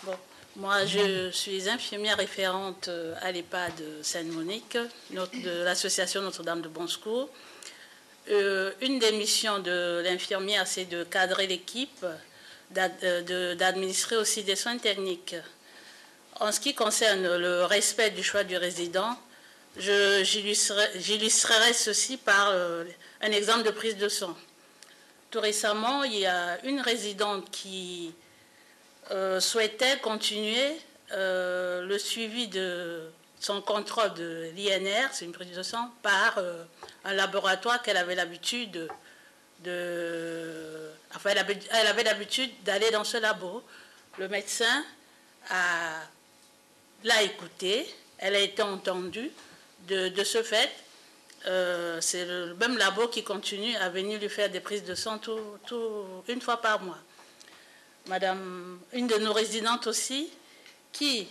Bon, moi, je suis infirmière référente à l'EHPAD Sainte-Monique, de l'association Notre-Dame de Bon Secours. Une des missions de l'infirmière, c'est de cadrer l'équipe, d'administrer aussi des soins techniques. En ce qui concerne le respect du choix du résident, j'illustrerai ceci par un exemple de prise de sang. Tout récemment, il y a une résidente qui souhaitait continuer le suivi de son contrôle de l'INR, c'est une prise de sang, par un laboratoire qu'elle avait l'habitude Enfin, elle avait l'habitude d'aller dans ce labo. Le médecin l'a écoutée, elle a été entendue. De ce fait, c'est le même labo qui continue à venir lui faire des prises de sang une fois par mois. Madame, une de nos résidentes aussi, qui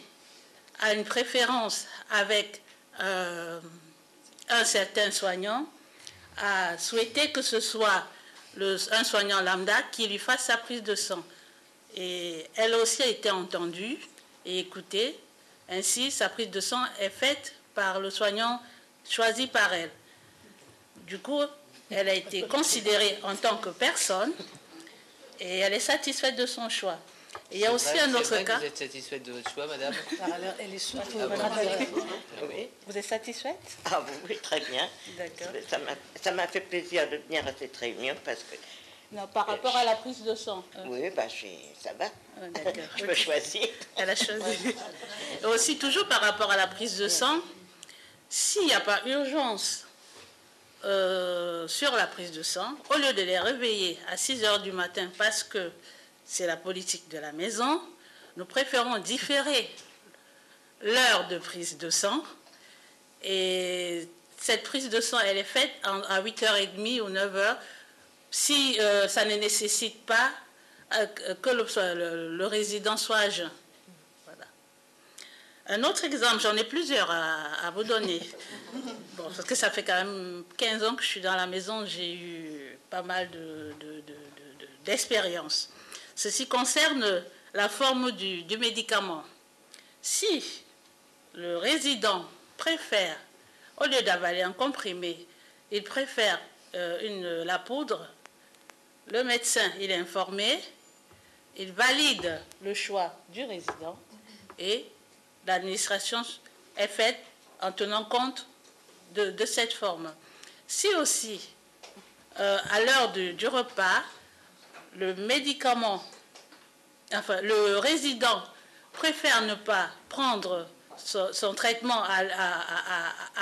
a une préférence avec un certain soignant, a souhaité que ce soit un soignant lambda qui lui fasse sa prise de sang. Et elle aussi a été entendue et écoutée. Ainsi, sa prise de sang est faite par le soignant choisi par elle. Du coup, elle a été considérée en tant que personne et elle est satisfaite de son choix. Et il y a aussi un autre cas. Vous êtes satisfaite de votre choix, madame? Alors, elle est souple. Oui. Vous êtes satisfaite? Ah oui, très bien. D'accord. Ça m'a fait plaisir de venir à cette réunion parce que... Non, par rapport à la prise de sang. Oui, bah, ça va. D'accord. Je peux choisir. Elle a choisi. Et aussi, toujours par rapport à la prise de sang, s'il n'y a pas urgence sur la prise de sang, au lieu de les réveiller à 6 h du matin parce que c'est la politique de la maison, nous préférons différer l'heure de prise de sang. Et cette prise de sang, elle est faite à 8h30 ou 9 h si ça ne nécessite pas que le résident soit à jeun. Voilà. Un autre exemple, j'en ai plusieurs à vous donner. Bon, parce que ça fait quand même 15 ans que je suis dans la maison, j'ai eu pas mal d'expérience. Ceci concerne la forme du médicament. Si le résident préfère, au lieu d'avaler un comprimé, il préfère la poudre, le médecin, il est informé, il valide le choix du résident et l'administration est faite en tenant compte de cette forme. Si aussi, à l'heure du repas, le médicament, enfin, le résident préfère ne pas prendre son traitement à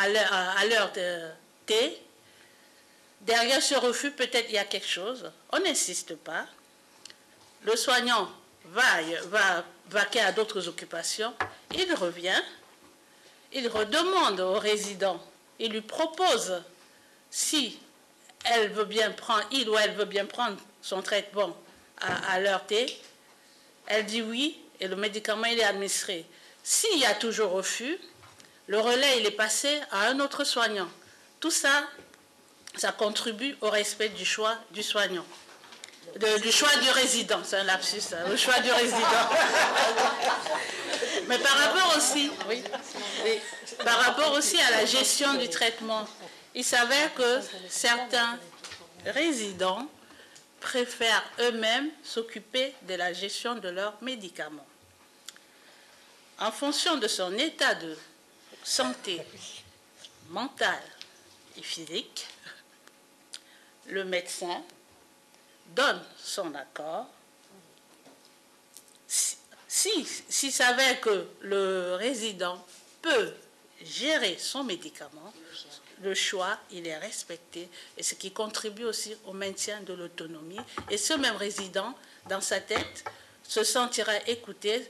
l'heure de thé, derrière ce refus, peut-être il y a quelque chose. On n'insiste pas. Le soignant va vaquer à d'autres occupations. Il revient. Il redemande au résident. Il lui propose si il ou elle veut bien prendre son traitement à l'heure T. Elle dit oui et le médicament il est administré. S'il y a toujours refus, le relais il est passé à un autre soignant. Tout ça, ça contribue au respect du choix du soignant. Du choix du résident, c'est un lapsus, hein, le choix du résident. Mais par rapport aussi à la gestion du traitement, il s'avère que certains résidents préfèrent eux-mêmes s'occuper de la gestion de leurs médicaments. En fonction de son état de santé mentale et physique, le médecin donne son accord. S'il s'avère que le résident peut gérer son médicament, le choix, il est respecté, et ce qui contribue aussi au maintien de l'autonomie. Et ce même résident, dans sa tête, se sentira écouté,